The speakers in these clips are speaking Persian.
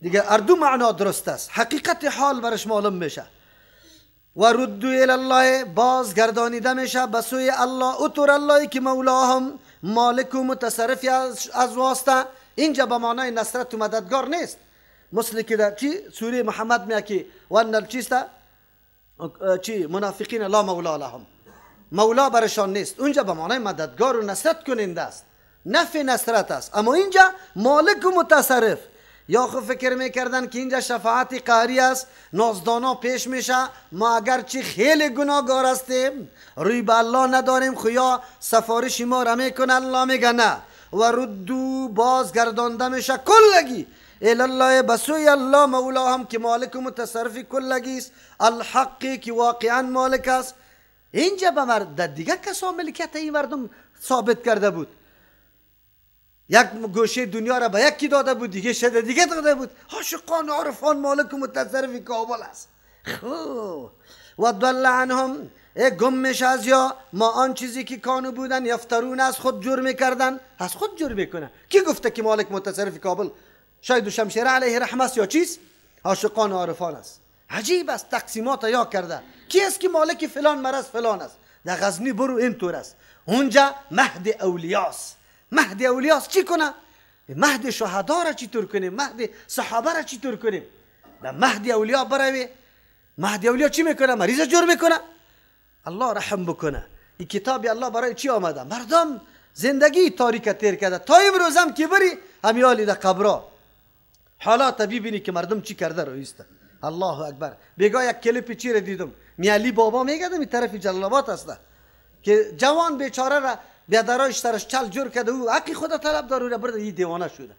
دیگه اردو معنا درست است، حقیقت حال برش معلوم میشه. و ردو الی الله، بازگردانیده میشه به سوی الله، اطور الله که مولاهم، مالک و متصرفی از واسطه. اینجا به معنای نصرت و مددگار نیست، مثل که در چی سوره محمد میگه که وان چیست چی منافقین لا مولا لهم، مولا برشان نیست. اونجا به معنای مددگار و نصرت کننده است، نفع نصرت است. اما اینجا مالک و متصرف. یا خود فکر میکردن که اینجا شفاعت قهری است، نازدانا پیش میشه، ما اگرچه خیلی گناهگار هستیم، روی به الله نداریم، خویا سفارش ما را میکنه. الله میگه نه، و ردو بازگردانده میشه کلگی الله، بسوی الله مولا هم که مالک و متصرفی کلگی است، الحقی که واقعا مالک است. اینجا به مرد دیگه کسا ملکیت این مردم ثابت کرده بود، یک گوشه دنیا را به یکی داده بود، دیگه شده دیگه داده بود. عاشقان عارفان مالک و متصرف کابل است. خب و ضل عنهم، گم میشه از یا ما آن چیزی که کانو بودن یفترون، از خود جور میکردن، از خود جور میکنن. کی گفته که مالک متصرف کابل شاید شمشیر علیه رحمه است یا چیز؟ عاشقان عارفان است. عجیب است، تقسیمات یا کرده کی است که مالک فلان مرض فلان است. در غزنی برو اینطور است، اونجا مهد اولیاست. مهد اولیاست چی کنه؟ مهد شهدا را چی طور کنیم؟ مهد صحابه را چی طور کنیم؟ در مهد اولیا بروی، مهد اولیا چی میکنه؟ مریض جور میکنه. الله رحم بکنه. این کتاب الله برای چی آمده؟ مردم زندگی تاریک تیر کرده، تا امروز هم که بری همیالی در قبرا حالات ببینی که مردم چی کرده رو ایسته. الله اکبر. بگاه یک کلیپ چی رو دیدم، میالی بابا میگه می طرف جلال آباد است که جوان بیچاره را بیادرایش سرش چل جور کرده، او حقی خدا طلب داره رو برده، این دیوانه شده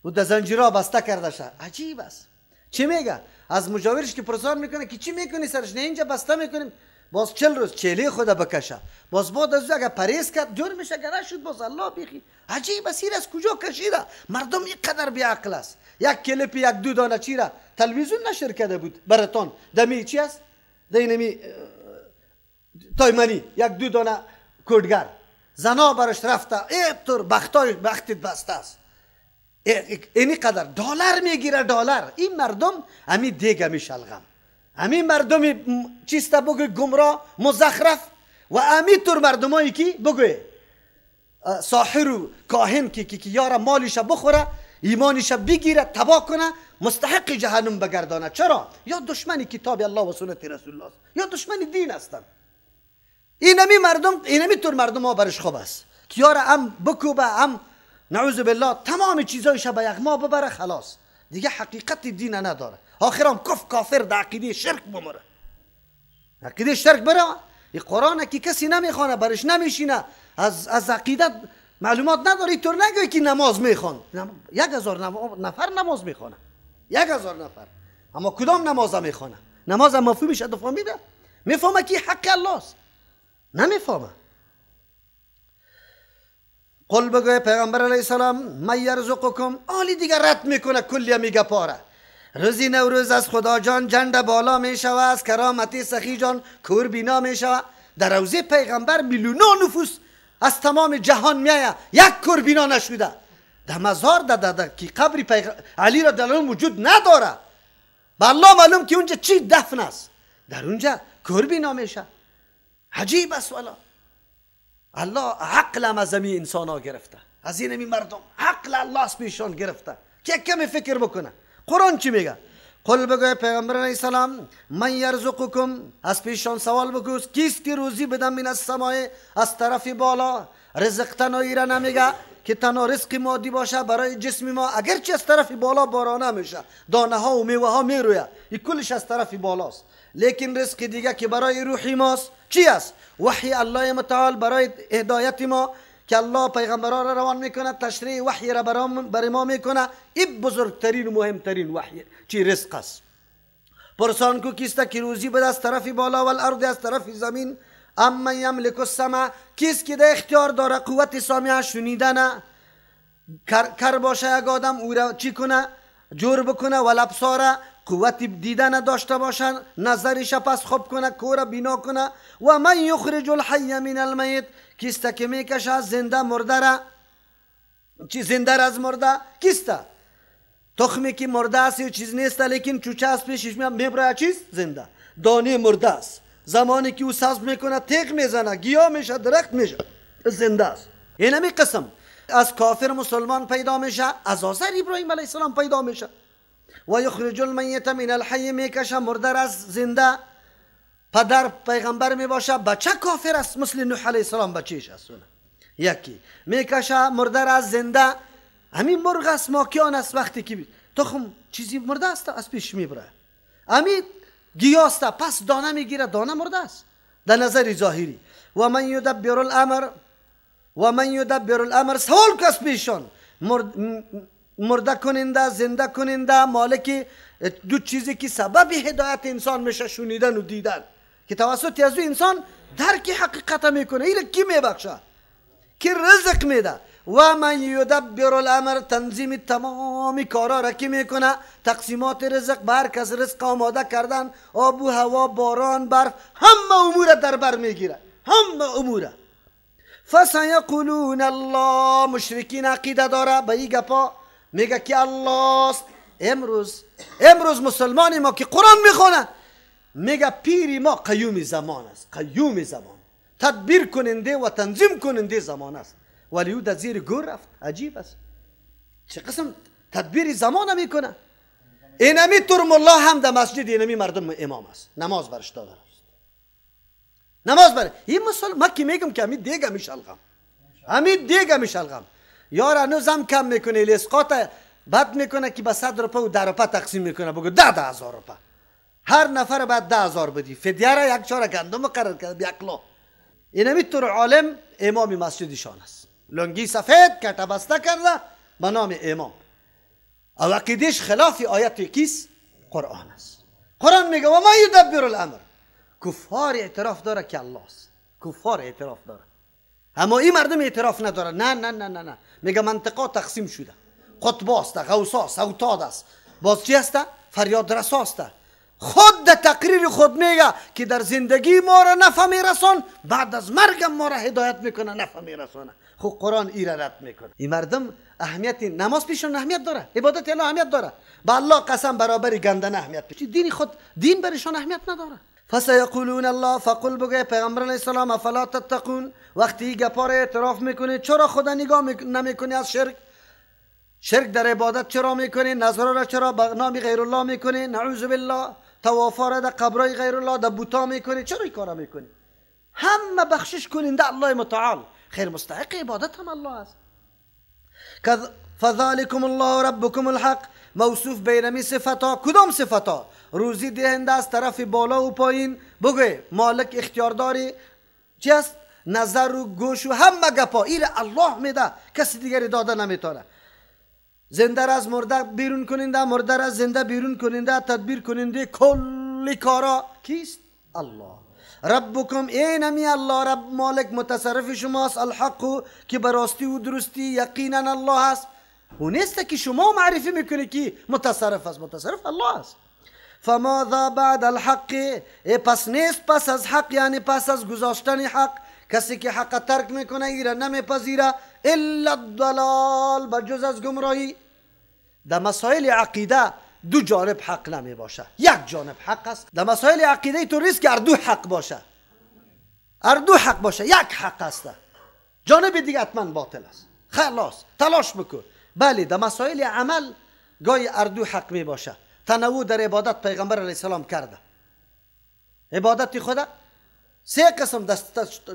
و در زنجیرها بسته کرده شد. عجیب است. چی میگه؟ از مجاورش که پرسان میکنه که چی میکنی سرش؟ نه اینجا بسته میکنیم، باز 40 روز چله خدا بکشه، باز بعد از اگه پریز کرد جور میشه، گره شد باز الله بیخی. عجیب است، این از کجا کشیده؟ مردم اینقدر بی عقل است. یک کلیپ یک دو دانه چی را تلویزیون نشر کرده بود براتون، دمی چی است؟ دینمی تایمانی یک دو دانه کودگر زنا برش رفته، اینطور بختای بختت بسته است، اینی قدر دلار میگیره دلار. این مردم امی دیگه میشلغم، امی مردم چیست بگوی گمراه مزخرف، و امی طور مردمایی که بگوی ساحر و کاهن که یارا مالش بخوره، ایمانش بگیره، تباه کنه، مستحق جهنم بگردانه. چرا؟ یا دشمن کتاب الله و سنت رسول الله، یا دشمن دین هستند. اینمی مردم، اینمی طور مردم ها برش خوب است که یارا هم بکوبه، هم نعوذ بالله تمام چیزایش به یک ما ببره، خلاص دیگه حقیقت دین نداره، آخرام کافر در عقیده شرک بمره، عقیده شرک بره. این قرآن که کسی نمیخوانه، برش نمیشینه، از عقیدت معلومات نداری، طور نگوی که نماز میخوان. 1000 نفر نماز میخوانه، 1000 نفر، اما کدام نماز میخوانه؟ نماز هم مفهومش دفعه میده، میفهمه که حق الله است؟ نمیفهمه. قل بگوی پیغمبر علیه السلام من یرزقکم، آلی دیگه رد میکنه کلی میگه پاره. روزی نوروز از خدا جان جنده بالا میشوه، از کرامتی سخی جان کور بینا میشوه. در روزه پیغمبر میلیون نفوس از تمام جهان میایه، یک کور بینا نشده. در مزار در که قبر علی را در اون وجود نداره، به الله معلوم که اونجا چی دفن است، در اونجا کور بینا میشه. عجیب است. والا الله عقل هم از این انسان ها گرفته، از این مردم عقل الله از پیشان گرفته که کمی فکر بکنه. قرآن چی میگه؟ قل بگوی پیغمبر علیه السلام من یرزقکم، از پیشان سوال بگو کیست که روزی بدم من از سمای، از طرف بالا. رزق تنهایی را نمیگه که تنها رزق مادی باشه برای جسم ما، اگرچه از طرف بالا بارانه میشه، دانه ها و میوه ها میرویه، این کلش از طرف بالاست. لیکن رزق دیگه که برای روحی ماست چی است؟ وحی الله متعال برای هدایت ما که الله پیغمبران را روان میکنه، تشریع وحی را برای ما میکنه. این بزرگترین و مهمترین وحی چی رزق است. پرسان کو کیست که روزی بده از طرف بالا و الارض، از طرف زمین. اما یملک السمع، کیست که ده اختیار داره قوت سامعه شنیدن، کر باشه یک آدم او را چی کنه؟ جور بکنه. و الابصار، قوت دیدن داشته باشن، نظرش پس خوب کنه، کور بینا کنه. و من یخرج الحی من المیت، کیست که میکشه زنده مرده را، چی زنده از مرده کیست؟ تخمی که مرده است و چیز نیست، لیکن چوچه است پیشش میبره چیز زنده. دانه مرده است، زمانی که او سبز میکنه تیغ میزنه، گیاه میشه، درخت میشه، زنده است. این همی قسم از کافر مسلمان پیدا میشه، از آذر ابراهیم علیه السلام پیدا میشه. و یخرج المیت من الحی، میکشه مرده از زنده. پدر پیغمبر میباشه، بچه کافر است مثل نوح علیه السلام بچهش است. یکی میکشه مرده از زنده. همین مرغ است، ماکیان است، وقتی که تخم چیزی مرده است از پیش میبره. همین گیاه است، پس دانه میگیره، دانه مرده است در نظر ظاهری. و من یدبر الامر، سوال کس پیشان مرده کننده زنده کننده، مالک دو چیزی که سبب هدایت انسان میشه، شنیدن و دیدن، که توسط از انسان درک حقیقت میکنه. این کی میبخشه؟ کی رزق میده. و من یدبر الامر، تنظیم تمامی کارا را کی میکنه، تقسیمات رزق، بر کس رزق آماده کردن، آب و هوا، باران، برف، همه امور در بر میگیره، همه امور. فسیقولون الله، مشرکین عقیده داره به این گپا، میگه که الله است. امروز مسلمانی ما که قرآن میخونه میگه پیری ما قیوم زمان است، قیوم زمان، تدبیر کننده و تنظیم کننده زمان است. ولی او در زیر گور رفت. عجیب است چه قسم تدبیر زمان میکنه. اینمی طور ملا هم در مسجد اینمی مردم امام است، نماز برش داده است، نماز بره. این مسلمان ما که میگم که همین دیگه میشلغم، همین دیگه میشلغم. یار هنوزم کم میکنه، الاسقاط بد میکنه که به 100 روپه و 10 روپه تقسیم میکنه، بگو 10,000 روپه هر نفر بعد 10,000 بدی، فدیه را یک چاره گندم مقرر کرد یک لا. اینمی طور عالم امام مسجدشان است، لنگی سفید کتا بسته کرده به نام امام. او عقیدش خلاف آیت کیس؟ قرآن است. قرآن میگه و ما یدبر الامر. کفار اعتراف داره که الله است، کفار اعتراف داره، اما این مردم اعتراف نداره. نه نه نه نه نه، میگه منطقه تقسیم شده، قطباست، غوصاست، اوتاد است، باز چی است؟ فریاد رساست. خود در تقریر خود میگه که در زندگی ما را نفع میرسان، بعد از مرگم ما را هدایت میکنه، نفع میرسانه. خب قرآن ای را رد میکنه. این مردم اهمیت نماز پیشون اهمیت داره، عبادت الله اهمیت داره، با الله قسم برابری گندنه اهمیت پیش. دین خود دین برشان اهمیت نداره. فسیقولون الله، فقل بگه پیغمبر علیه السلام افلا تتقون، وقتی گپار اعتراف میکنی چرا خدا نگاه نمیکنی از شرک در عبادت چرا میکنی، نظر را چرا به نام غیر الله میکنی، نعوذ بالله، طواف را در قبرای غیر الله در بوتا میکنی، چرا این کارا میکنی؟ همه بخشش کننده الله متعال، خیر مستحق عبادت هم الله است. فذلکم الله ربکم الحق، موصوف بینمی صفتا. کدام صفتا؟ روزی دهنده از طرف بالا و پایین، بگه مالک اختیارداری چی است؟ نظر و گوش و همه گپا این الله میده، کسی دیگری داده نمیتونه. زنده از مرده بیرون کننده، مرده از زنده بیرون کننده، تدبیر کننده کلی کارا کیست؟ الله. ربکم، اینمی الله رب مالک متصرف شماست، الحق که براستی و درستی یقینا الله است. اون نیست که شما معرفی میکنی که متصرف است، متصرف الله است. فماذا بعد الحق، پس نیست پس از حق، یعنی پس از گذاشتن حق. کسی که حق ترک میکنه ایره نمیپذیره، الا الضلال، بجز از گمراهی. در مسائل عقیده دو جانب حق نمی باشه، یک جانب حق است. در مسائل عقیده تو ریسک اردو حق باشه، اردو حق باشه، یک حق است، جانب دیگه حتما باطل است. خلاص تلاش بکن. بله در مسائل عمل گاهی اردو حق می باشه. تنوع در عبادت پیغمبر علیه السلام کرده. عبادت خدا 3 قسم،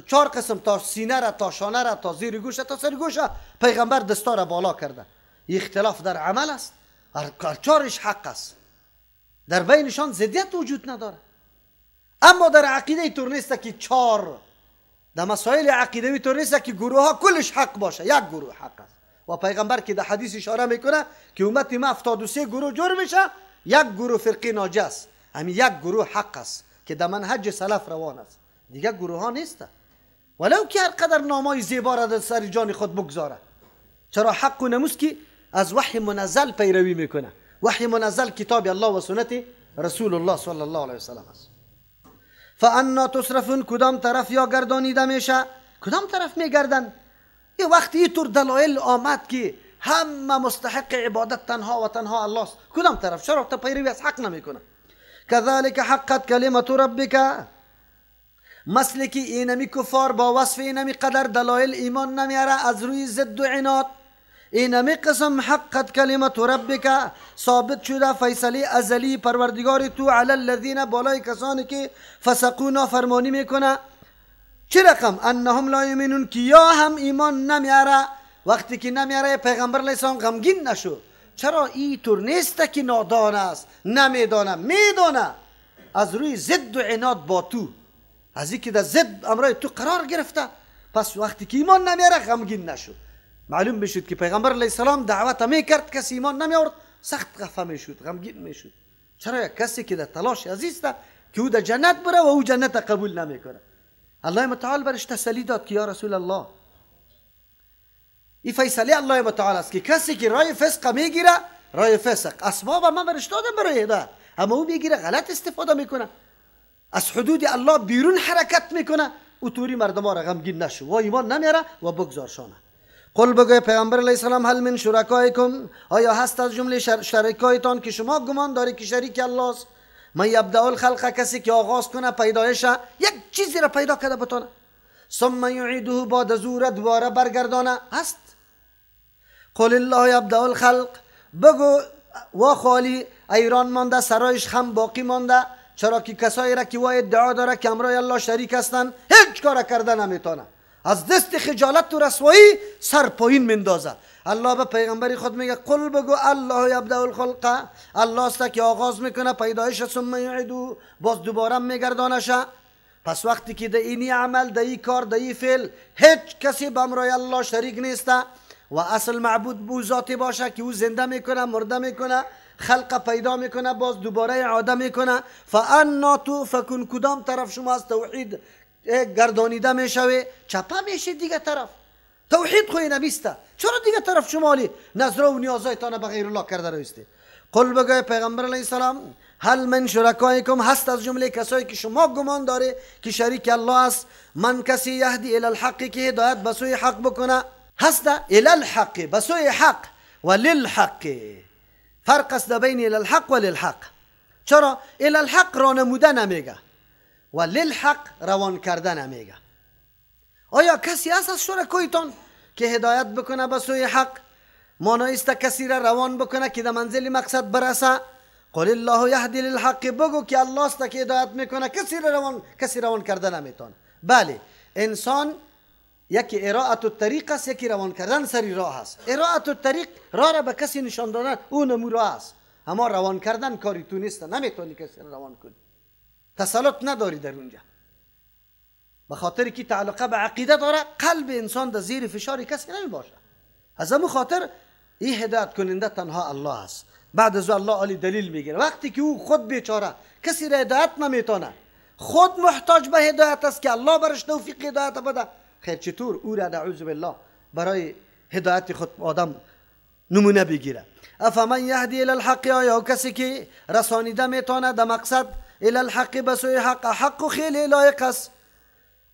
4 قسم، تا سینه را، تا شانه را، تا زیر گوش، تا سر گوش پیغمبر دستا را بالا کرده. اختلاف در عمل است، هر 4ش حق است، در بینشان ضدیت وجود نداره. اما در عقیده طور نیست که 4، در مسائل عقیدوی طور نیست که گروه ها کلش حق باشه، یک گروه حق است. و پیغمبر که در حدیث اشاره میکنه که امت ما 73 گروه جور میشه، یک گروه فرقی ناجی است، همین یک گروه حق است که در منهج سلف روان است، دیگه گروه ها نیست. ولو که هر قدر نامای زیبا را در سر جان خود بگذاره، چرا حق و نموز که از وحی منزل پیروی میکنه. وحی منزل کتاب الله و سنت رسول الله صلی الله علیه وسلم است. فانا تصرفون، کدام طرف یا گردانیده میشه؟ کدام طرف میگردن؟ یه وقتی طور دلایل آمد که همه مستحق عبادت تنها و تنها الله است. کدام طرف؟ چرا تا پیروی از حق نمیکنه؟ كذلك حقت کلمت ربک، مثل که اینمی کفار با وصف اینمی قدر دلایل ایمان نمیاره از روی ضد و عناد، اینمی قسم حقت کلمت ربک، ثابت شده فیصله ازلی پروردگار تو علی الذین، بالای کسانی که فسقوا نافرمانی میکنه. چه رقم؟ انهم لا یؤمنون، که یا هم ایمان نمیاره. وقتی که نمیاره پیغمبر علیه السلام غمگین نشو. چرا؟ این طور نیست که نادان است، نمیدانه، میدانه، از روی ضد و عناد با تو، از اینکه در ضد امرای تو قرار گرفته. پس وقتی که ایمان نمیاره غمگین نشو. معلوم بشد که پیغمبر علیه السلام دعوت میکرد، کسی ایمان نمیارد سخت خفه میشد، غمگین میشد. چرا؟ کسی که در تلاش عزیزه که او در جنت بره و او جنت قبول نمیکنه. الله متعال برش تسلی داد که یا رسول الله، این فیصله الله متعال است که کسی که رای فسق میگیره، رای فسق اسباب ما برش داده برای هدایت، اما او میگیره غلط استفاده میکنه، از حدود الله بیرون حرکت میکنه، او طوری مردم ها را غمگین نشو و ایمان نمیاره و بگذارشانه. قل بگوی پیغمبر علیه السلام هل من شرکایکم، آیا هست از جمله شریکایتان که شما گمان داری که شریک الله است؟ من یبدأ الخلق، کسی که آغاز کنه پیدایش، یک چیزی را پیدا کرده بتونه، ثم یعیده، بعد از او را دوباره برگردانه، هست؟ قل الله یبدأ الخلق، بگو و خالی ایران مانده، سرایش هم باقی مانده. چرا که کسایی را که و ادعا داره که امرای الله شریک هستند هیچ کار کرده نمیتونه، از دست خجالت و رسوایی سر پایین مندازه. الله به پیغمبری خود میگه قل بگو الله یبدأ الخلق، الله است که آغاز میکنه پیدایش، ثم یعیده، باز دوباره میگردانش. پس وقتی که در اینی عمل، در این کار، در این فعل هیچ کسی به امرای الله شریک نیسته و اصل معبود بو ذاتی باشه که او زنده میکنه، مرده میکنه، خلق پیدا میکنه، باز دوباره اعاده میکنه. فانا تؤفکون، کدام طرف شما از توحید گردانیده میشوی؟ چپه میشی دیگه طرف. توحید خوی نمیسته، چرا دیگه طرف شمالی نظره و نیازایتان به غیر الله کرده رویستی؟ قل بگوی پیغمبر علیه السلام هل من شرکایکم، هست از جمله کسایی که شما گمان داره که شریک الله است، من کسی یهدی الی الحق، که هدایت به سوی حق بکنه، هست الی الحق، به سوی حق، و للحق، فرق است بین الی الحق و للحق. چرا؟ الی الحق رانموده نمیگه و للحق روان کرده نمیگه. آیا کسی هست از شرکایتان که هدایت بکنه به سوی حق؟ معنی است کسی را روان بکنه که در منزل مقصد برسه. قل الله یهدی للحق، بگو که الله است که هدایت میکنه، کسی روان کرده نمیتونه. بله، انسان یکی ارائت الطریق است، یکی روان کردن سری راه است. ارائت الطریق راه را به کسی نشان دادن، اون نمو راه است، اما روان کردن کاری تو نیست، نمیتونی کسی را روان کنی، تسلط نداری در اونجا. به خاطر که تعلق به عقیده داره، قلب انسان در زیر فشار کسی نمی باشه. از همون خاطر این هدایت کننده تنها الله است. بعد از الله علی دلیل میگیره. وقتی که او خود بیچاره کسی را هدایت نمیتونه، خود محتاج به هدایت است که الله برش توفیق هدایت بده، خیر چطور او را نعوذ بالله برای هدایت خود آدم نمونه بگیره؟ افمن یهدی الی الحق، یا کسی که رسانیده میتونه در مقصد الی الحق، به سوی حق، حق و خیلی لایق است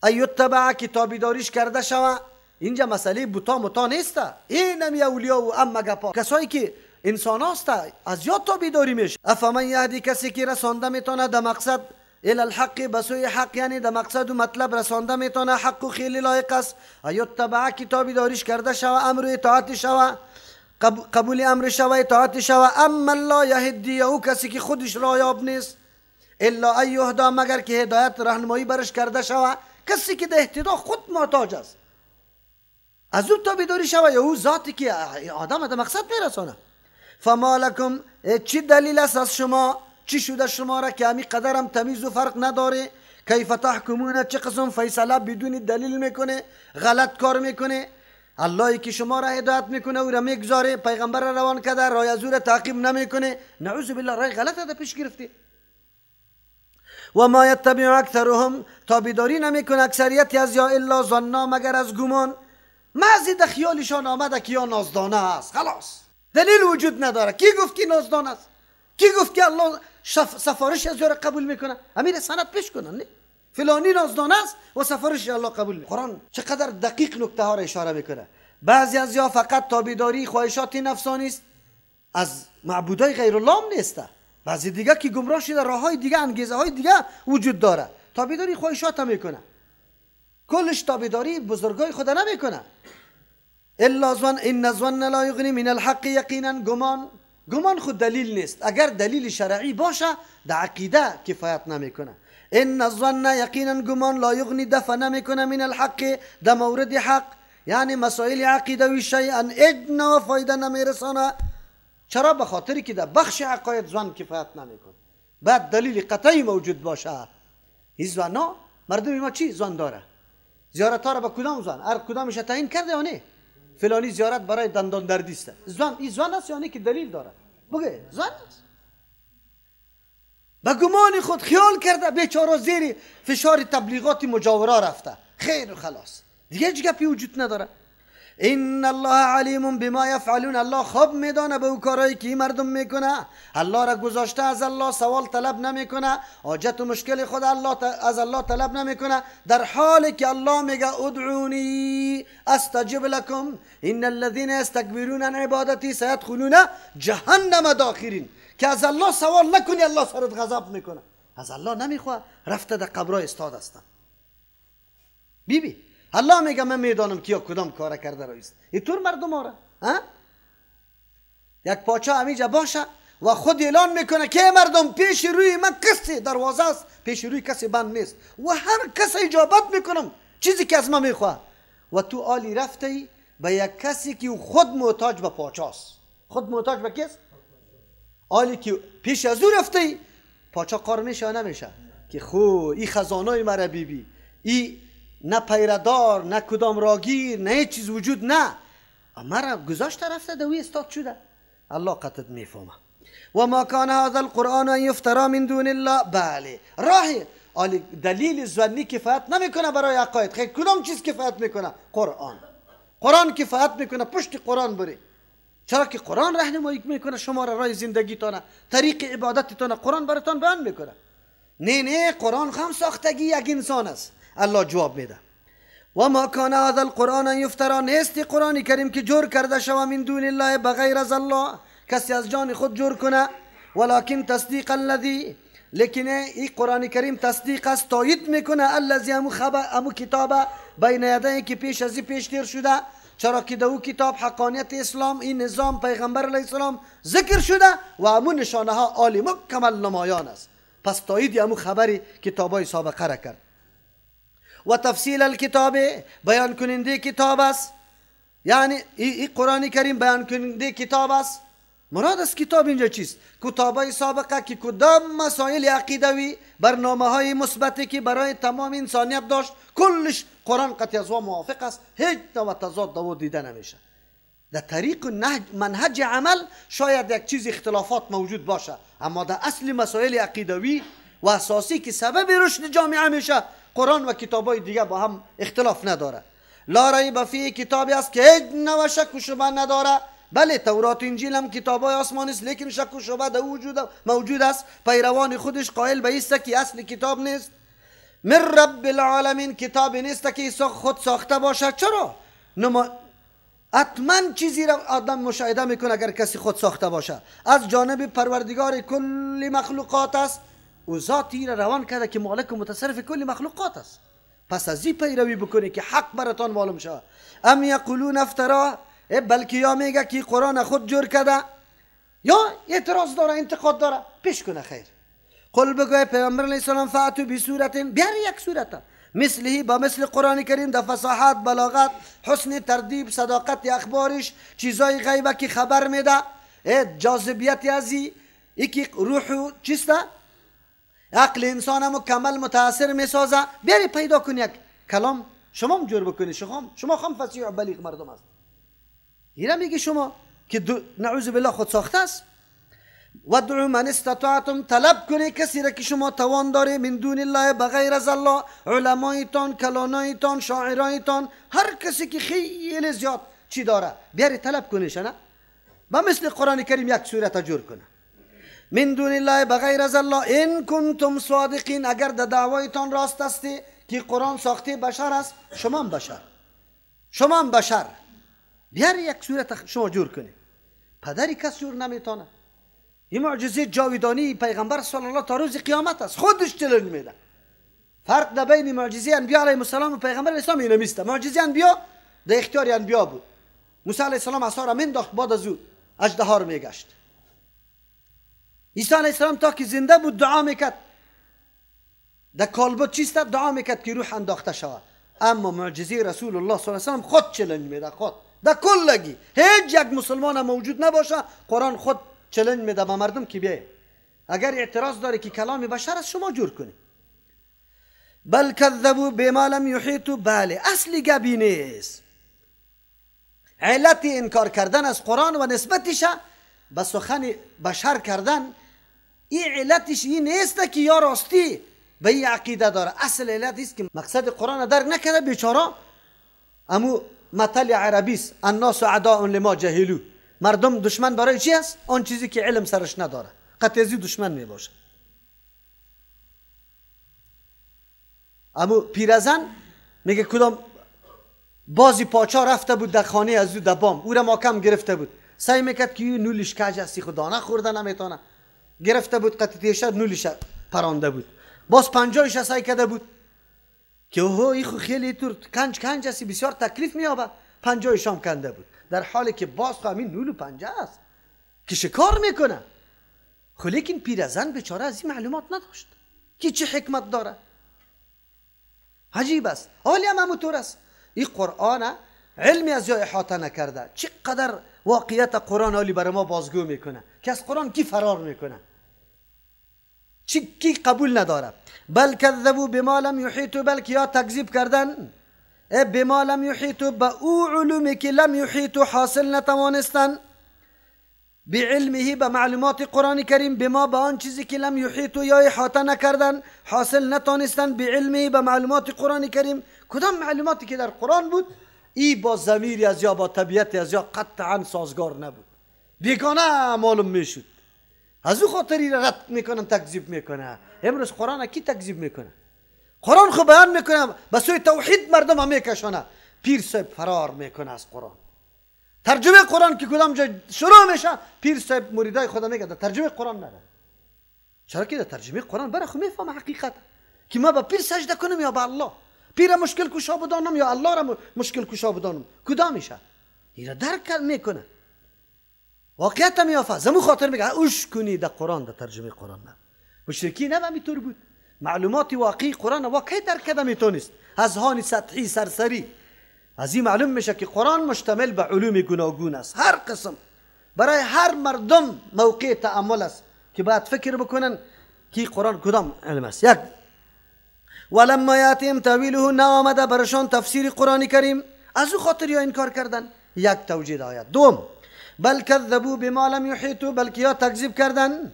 ایتبع، که تابعداریش کرده شوه. اینجا مسئله بوتا متا نیست، این نمی اولیا و ام گپا، کسایی که انسان هست از یاد تابعداری میشه. افمن یهدی، کسی که رسانده میتونه در مقصد الی الحق، به سوی حق، یعنی در مقصد و مطلب رسانده میتونه، حق و خیلی لایق است ایتبع، که تابعداریش کرده شوه، امر اطاعت شوه، قبول امر شوه، اطاعت شوه. اما لا یهدی، او کسی که خودش رایاب نیست، الا ایهدا، مگر که هدایت راهنمایی برش کرده شوه. کسی که در اهتدا خود محتاج است، از او تابعداری شوه، یا او ذاتی که آدم در مقصد میرسانه. فما لکم، چی دلیل است از شما، چی شده شما را که همی قدرم تمیز و فرق نداره؟ کیف تحکمون، چه قسم فیصله بدون دلیل میکنه، غلط کار میکنه؟ اللهی که شما را هدایت میکنه او را میگذاره، پیغمبر را روان کرده، رای از او را تعقیب نمیکنه، نعوذ بالله رای غلط را پیش گرفته. و ما یتبع اکثرهم، تابعداری نمیکنه اکثریتی از یا الا ظنا، مگر از گمان. محضی در خیالشان آمده که یا نازدانه است، خلاص دلیل وجود نداره. کی گفت که نازدانه است؟ کی گفت که الله سفارش از یارو قبول میکنه؟ امیر سند پیش کنن، نه فلانی نازدانه است و سفارش الله قبول میکنه. قرآن چقدر دقیق نکته ها را اشاره میکنه. بعضی از یا فقط تابعداری خواهشات نفسانی است، از معبودای غیر الله هم نیسته. بعضی دیگه که گمراه شده راههای دیگه، انگیزه های دیگه وجود داره، تابعداری خواهشات هم میکنه، کلش تابعداری بزرگای خدا نمیکنه. الا ظن ان الظن لا یغنی من الحق یقینا، گمان خود دلیل نیست، اگر دلیل شرعی باشه در عقیده کفایت نمیکنه. ان الظن یقینا گمان لا یغنی دفع نمیکنه من الحق در مورد حق، یعنی مسائل عقیدوی شیئا ادنا فایده نمیرسانه. چرا؟ به خاطری که در بخش عقاید ظن کفایت نمیکنه، بعد دلیل قطعی موجود باشه. این ظنا مردم ما چی ظن داره؟ زیارت ها را به کدام ظن؟ هر کدامش تعیین کرده یا نه؟ فلانی زیارت برای دندان دردی است. ظن این ظن است یعنی که دلیل داره؟ بگه ظن است. به گمان خود خیال کرده بیچاره زیر فشار تبلیغات مجاوره رفته، خیر و خلاص، دیگه هیچ گپی وجود نداره. ان الله علیم بما یفعلون، الله خوب میدانه به او کارهایی که مردم میکنه. الله را گذاشته از الله سوال طلب نمیکنه، حاجت و مشکل خود از الله طلب نمیکنه، در حالی که الله میگه ادعونی استجب لكم ان الذين يستكبرون عن عبادتي سيدخلون جهنم داخرین. که از الله سوال نکنی الله سرت غضب میکنه، از الله نمیخواه، رفته در قبرای استاد هستن. بی الله میگه من میدانم کیا کدام کار کرده رایست. اینطور مردم آره یک پاچا همیجا باشه و خود اعلان میکنه که مردم پیش روی من کسی دروازه است، پیش روی کسی بند نیست و هر کسی اجابت میکنم چیزی که از من میخواه. و تو آلی رفته به یک کسی که خود محتاج به پاچاست. خود محتاج به کس؟ آلی که پیش از او رفته پاچا کار میشه یا نمیشه که خو این خزانای مرا بیبی، این نه پیردار نه کدام راگیر نه هیچ چیز وجود نه، مرا گذاشته رفته دوی استاد شده. الله قطعت میفهمه. و ما کان هذا القرآن ان یفترا من دون الله، بله راهی آلی دلیل ظنی کفایت نمیکنه برای عقاید. خیلی کدام چیز کفایت میکنه؟ قرآن کفایت میکنه، پشت قرآن بری. چرا که قرآن راهنمایی میکنه شما را، راه زندگیتونه، طریق عبادتتونه قرآن براتون بیان میکنه. نه قرآن هم ساختگی یک انسان است. الله جواب میده و ما کان هذا القرآن ان یفترا، نیست قرآن کریم که جور کرده شوه من دون الله بغیر از الله، کسی از جان خود جور کنه. ولکن تصدیق الذی، لیکن این قرآن کریم تصدیق است، تایید میکنه الذی امو کتاب بین یدیه که پیش ازی پیش تیر شده. چرا که در او کتاب حقانیت اسلام، این نظام پیغمبر علیه السلام ذکر شده و همون نشانه ها عالی مکمل نمایان است. پس تایید همون خبری کتابای سابقه را کرد. و تفصیل الکتاب، بیان کننده کتاب است، یعنی این قرآن کریم بیان کننده کتاب است. مراد از کتاب اینجا چیست؟ کتابای سابقه که کدام مسائل عقیدوی، برنامه های مثبتی که برای تمام انسانیت داشت، کلش قرآن قطعی از موافق است، هیچ نوع تضاد دو دیده نمیشه. در طریق منهج عمل شاید یک چیز اختلافات موجود باشه، اما در اصل مسائل عقیدوی و اساسی که سبب رشد جامعه میشه، قرآن و کتابای دیگه با هم اختلاف نداره. لا ریب فیه کتابی است که هیچ نوع شک و شبه نداره. بله تورات و انجیل هم کتابای آسمانی است، لیکن شک و شبه در موجود است. پیروان خودش قائل به است که اصل کتاب نیست. من رب العالمین، کتاب نیست که خود ساخته باشه. چرا؟ حتما چیزی را آدم مشاهده میکنه اگر کسی خود ساخته باشه، از جانب پروردگار کل مخلوقات است. و ذاتی را روان کرده که مالک و متصرف کل مخلوقات است. پس از این پیروی بکنی که حق براتان معلوم شود. ام یقولون افترا، بلکه یا میگه که قرآن خود جور کرده، یا اعتراض داره، انتقاد داره، پیش کنه. خیر قل بگوی پیغمبر علیه السلام فاتو بسورت، بیاری یک صورت مثلی با مثل قرآن کریم، در فصاحت، بلاغت، حسن تردیب، صداقت اخبارش، چیزای غیبه که خبر میده، جاذبیت ازی یکی روح چیسته، عقل انسان هم کامل متاثر میسازه. بیاری پیدا کن یک کلام شما هم جور بکنی. شما هم فصیح و بلیغ مردم است. اینا میگی شما که نعوذ بالله خود ساخته است. ودعو من استطاعتم، طلب کنی کسی را که شما توان داره، من دون الله بغیر از الله، علمایتان، کلانایتان، شاعرایتان، هر کسی که خیلی زیاد چی داره بیاری طلب کنیش، نه با مثل قرآن کریم یک صورت جور کنه. من دون الله بغیر از الله ان کنتم صادقین، اگر در دعوایتان راست استی که قرآن ساخته بشر است. شما هم بشر بیار یک صورت شما جور کنی. پدری کس جور نمیتونه. این معجزه جاویدانی پیغمبر صلی الله تا روز قیامت است، خودش چلنج میده. فرق در بین معجزه انبیا علیهم السلام و پیغمبر اسلام اینه میسته. معجزه انبیا در اختیار انبیا بود. موسی علیه السلام عصا را مینداخت، بعد از او اژدها رو میگشت. عیسی علیه السلام تا که زنده بود دعا میکرد، در کالبد چیست دعا میکرد که روح انداخته شود. اما معجزه رسول الله صلی الله علیه و سلم خود چلنج میده، خود در کلگی هیچ یک مسلمان موجود نباشه، قرآن خود چلنج میده به مردم که بیاید اگر اعتراض داره که کلام بشر است شما جور کنید. بل کذبوا بما لم یحیطوا، بله اصلی گبی نیست. علت انکار کردن از قرآن و نسبتش به سخن بشر کردن، این علتش این نیست که یا راستی به این عقیده داره. اصل علت است که مقصد قرآن درک نکرده بیچاره. امو مثل عربی است، الناس اعداء لما جهلوا، مردم دشمن برای چی است؟ آن چیزی که علم سرش نداره، قطعی دشمن می باشه. امو پیرزن میگه کدام بازی پاچا رفته بود در خانه از او دبام، او را ماکم گرفته بود، سعی میکرد که نولش کج هستی خدا نخورده نمیتونه، گرفته بود قطعیش نولش پرانده بود، باز پنجایش سعی کرده بود که اوه ای خو خیلی طور کنج هستی بسیار تکلیف میابه، پنجایش هم کنده بود، در حالی که باز خو همین نول و پنجه است که شکار میکنه. خو لیکن پیرزن بیچاره از این معلومات نداشت که چه حکمت داره. عجیب است. حالی هم همونطور است. این قرآن علمی از جا احاطه نکرده. چقدر واقعیت قرآن حالی برای ما بازگو میکنه که از قرآن کی فرار میکنه، کی قبول نداره. بل کذبوا بما لم یحیطوا، بلکه یا تکذیب کردن بما لم یحیطوا، به او علومی که لم یحیطوا حاصل نتوانستن، بعلمه به معلومات قرآن کریم، بما به آن چیزی که لم یحیطوا یا احاطه نکردن، حاصل نتوانستن، بعلمه به معلومات قرآن کریم. کدام معلوماتی که در قرآن بود ای با ضمیری از یا با طبیعت از یا قطعا سازگار نبود، بیگانه معلوم میشد. از او خاطری را رد میکنن، تکذیب میکنه. امروز قرآن کی تکذیب میکنه؟ قرآن خو بیان میکنه، به سوی توحید مردم هم میکشانه. پیر صاحب فرار میکنه از قرآن. ترجمه قرآن که کدام جای شروع میشه پیر صاحب مریدای خدا میگه ترجمه قرآن نره. چرا که در ترجمه قرآن برای خو میفهمه حقیقت که ما با پیر سجده کنم یا با الله، پیر مشکل کشا بدانم یا الله را مشکل کشا بدانم، کدام میشه؟ این را درک میکنه، واقعیت میافه. زمو خاطر میگه اوش کنی در قرآن، در ترجمه قرآن نه. مشرکین هم اینطور بود، معلومات واقعی قرآن واقعی درک کرده میتونست، از هان سطحی سرسری. از این معلوم میشه که قرآن مشتمل به علوم گوناگون است، هر قسم، برای هر مردم موقع تأمل است که باید فکر بکنن که قرآن کدام علم است. یک ولما یاتیم تاویله، نآمده برشان تفسیر قرآن کریم، از او خاطر یا انکار کردن. یک توجیه آیت. دوم بل کذبوا بما لم یحیطوا، بلکه یا تکذیب کردن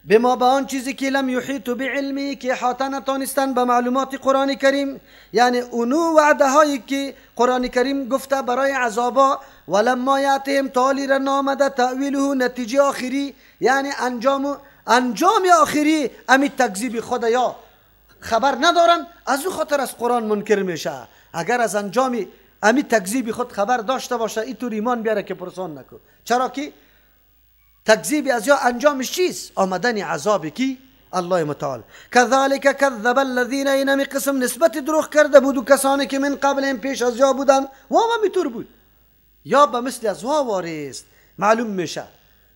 بما به آن چیزی که لم یحیطوا بعلمی، که احاطه نتانستن به معلومات قرآن کریم، یعنی اونو وعده هایی که قرآن کریم گفته برای عذابا. ولما یاتیم، تالی را نآمده، تأویله نتیجه آخری، یعنی انجام آخری امی تکذیب خود یا خبر ندارن، از او خاطر از قرآن منکر میشه. اگر از انجام امی تکذیب خود خبر داشته باشه اینطور ایمان بیاره که پرسان نکن. چرا که تکذیب از یا انجامش چیست؟ آمدن عذابی کی؟ الله متعال. کذالک کذب الذین، اینمی قسم نسبت دروغ کرده بود و کسانی که من قبل این پیش از یا بودن. واو میطور بود یا به مثل از واریست. معلوم میشه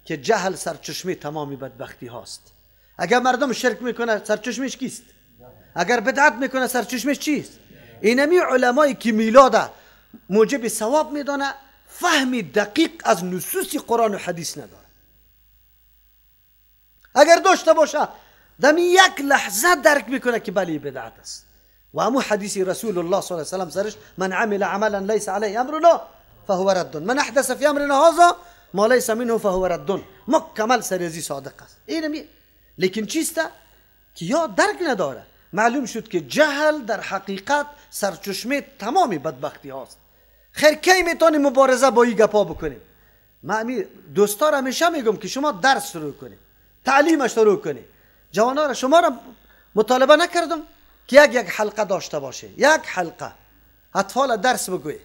که جهل سرچشمه تمامی بدبختی هاست. اگر مردم شرک میکنه سرچشمش کیست؟ اگر بدعت میکنه سرچشمش چیست؟ اینمی علمایی که میلاده موجب ثواب میدانه فهمی دقیق از نصوص قرآن و حدیث نداره. اگر داشته باشه دمی یک لحظه درک میکنه که بلی بدعت است. و همو حدیث رسول الله صلی الله علیه و سلم سرش من عمل عملا لیس علیه امرنا فهو رد، من احدث فی امرنا هذا ما لیس منه فهو رد. مکمل سریزی صادق است. اینمی لیکن چیسته که یا درک نداره. معلوم شد که جهل در حقیقت سرچشمه تمامی بدبختی هاست. خیر کی میتونیم مبارزه با این گپا بکنیم؟ من دوستا را همیشه میگم که شما درس شروع کنید، تعلیم شروع کنید. جوانا را شما را مطالبه نکردم که یک حلقه داشته باشه، یک حلقه اطفال درس بگوی.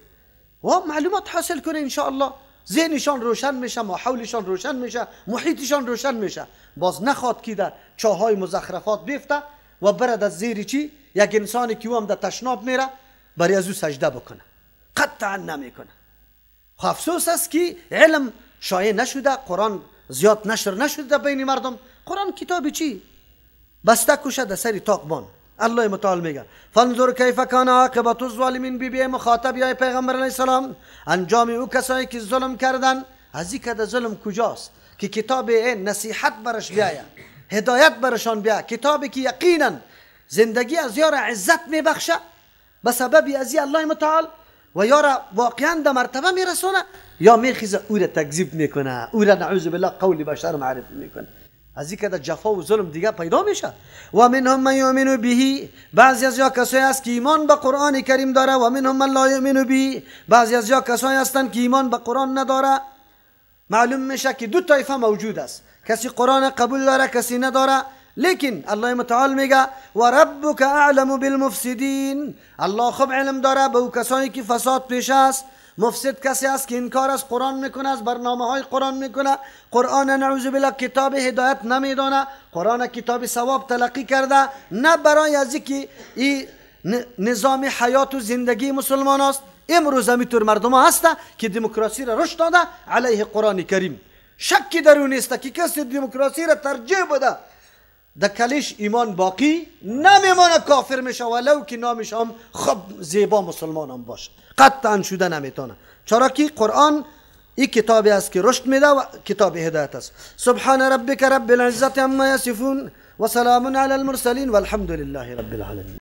و معلومات حاصل کنه انشاءالله، ذهنشان روشن میشه، ماحولشان روشن میشه، محیطشان روشن میشه. باز نخواد که در چاهای مزخرفات بیفته و برد از زیر چی یک انسانی که او هم در تشناب میره برای از او سجده بکنه، قطعا نمیکنه. افسوس است که علم شایع نشده، قرآن زیاد نشر نشده بین مردم. قرآن کتاب چی بسته کشه در سری طاقبان. الله متعال میگه فانظر کیف کان عاقبت الظالمین. بی مخاطب یا پیغمبر علیه السلام انجام او کسایی که ظلم کردن. از این که ظلم کجاست که کتاب نصیحت برش بیاید، هدایت برشان بیاید، کتابی که یقینا زندگی از یار عزت میبخشه به سبب از الله متعال و یار واقعا در مرتبه میرسونه، یا میخیزه او را تکذیب میکنه، او را نعوذ بالله قول بشر معرفی میکنه. از این که جفا و ظلم دیگه پیدا میشه. و منهم من یؤمن به، بعضی از یا کسایی است که ایمان به قرآن کریم داره، و منهم من لا یؤمن به، بعضی از یا کسایی هستند که ایمان به قرآن نداره. معلوم میشه که دو طایفه موجود است، کسی قرآن قبول داره، کسی نداره. لیکن الله متعال میگه و ربک اعلم بالمفسدین. الله خوب علم داره به او کسانی که فساد پیش است. مفسد کسی است که انکار از قرآن میکنه، از برنامه های قرآن میکنه، قرآن نعوذ بالله کتاب هدایت نمیدانه، قرآن کتاب ثواب تلقی کرده، نه برای از اینکه این نظام حیات و زندگی مسلمان است. امروز همینطور مردم ها هسته که دموکراسی را رشد داده علیه قرآن کریم. شکی در اون نیست که کسی دموکراسی را ترجیح بده در کلیش ایمان باقی نمیمانه، کافر میشه ولو که نامش هم خب زیبا مسلمان هم باشه، قطعا شده نمیتونه. چرا که قرآن این کتابی است که رشد میده و کتاب هدایت است. سبحان ربک رب العزت عما یصفون و سلام علی المرسلین والحمد لله رب العالمین.